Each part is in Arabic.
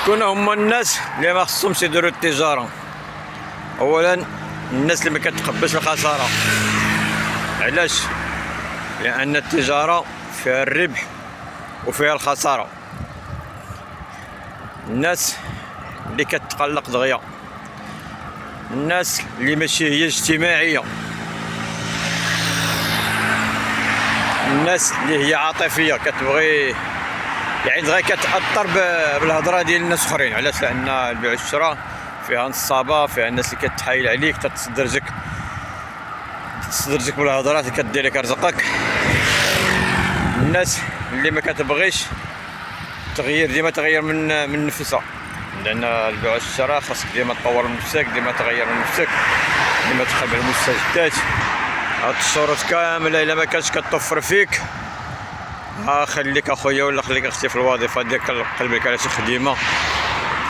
شكون هما الناس اللي ما خصهمش يديروا التجاره؟ اولا الناس اللي ما كتقبلش الخساره. علاش؟ لان التجاره فيها الربح وفيها الخساره. الناس اللي كتقلق دغيا، الناس اللي ماشي هي اجتماعيه، الناس اللي هي عاطفيه كتبغي يعني دغيا كتاثر بالهضره ديال الناس اخرين. علاش؟ لان البيع والشراء فيها نصابه، فيها الناس اللي كتحايل عليك تتصدرجك بالهضرات اللي كدير لك رزقك. الناس اللي ما كتبغيش تغيير، ديما تغير من نفسها، لان البيع والشراء خاصك ديما تطور من نفسك، ديما تغير من نفسك، ديما تقبل المستجدات. هاد الشروط كامله الا ما كانش كتوفر فيك، خليك اخويا ولا خليك اختي في الوظيفه ديالك، قلبك على شي خديمه،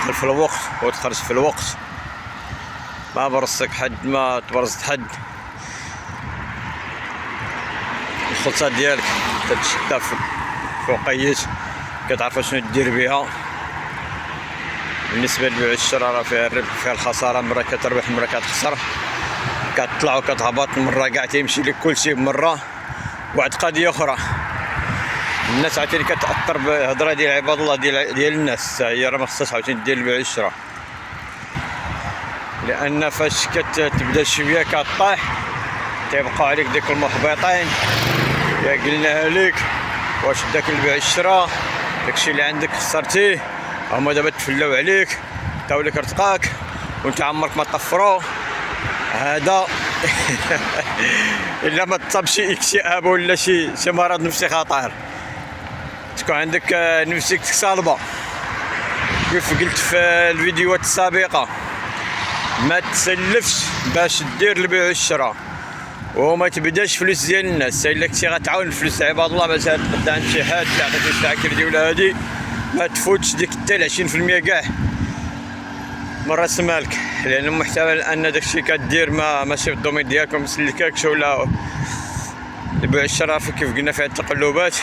دخل في الوقت وتخرج في الوقت، ما برصك حد، ما تبرزت حد. الخلطه ديالك كتشدها في وقيت، كتعرف شنو دير بها. بالنسبه للبيع والشراء راه فيها الربح فيها الخساره، مره كتربح مره كتخسر، كتطلع وكتهبط، مره كاع تيمشي لك كلشي بمره. واحد قضيه اخرى، الناس عاوتاني كتاثر بالهضره ديال عباد الله ديال الناس، هي راه ما خصهاش عاوتاني دير البيع والشراء، لان فاش كتبدا شويه كطيح تيبقاو عليك ديك المحبطين. يا قلناها لك، واش داك البيع والشراء داكشي اللي عندك خسرتيه، هما دابا تفلاو عليك داو لك رزقك وانت عمرك ما طفرو. هذا الا ما تصاب شي اكتئاب ولا شي مرض نفسي خطير، تكون عندك نفسيتك صالبه. كيف قلت في الفيديوهات السابقه، ما تسلفش باش دير البيع والشراء، وما تبداش فلوس ديال الناس. الا كنتي غتعاون الفلوس عباد الله، مثلا تقد عند شي حد اللي عطيتو شي كريدي ولا هادي، ما تفوتش ديك حتى 20% كاع من راس مالك، لان محتمل ان داكشي كدير ماشي في الدومين ديالكم، مسلككش ولا البيع والشراء كيف قلنا فيها التقلبات.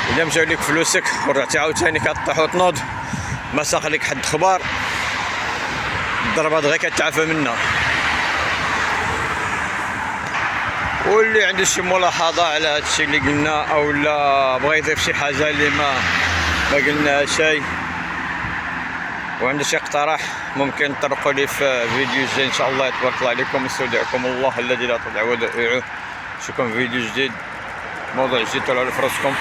الا مشاو لك فلوسك ورجعتي عاوتاني كطيح وتنوض، ما ساق لك حد خبار، الضربه دغيا كتعافى منها. واللي عنده شي ملاحظه على هادشي اللي قلنا، او لا بغا يضيف شي حاجه اللي ما قلناها شيء، وعنده شي اقتراح، ممكن تطرقوا لي في فيديو جديد ان شاء الله. تبارك الله عليكم ويستودعكم الله الذي لا تضيع ودائعه. نشوفكم في فيديو جديد، موضوع جديد. طلعوا لي فراسكم.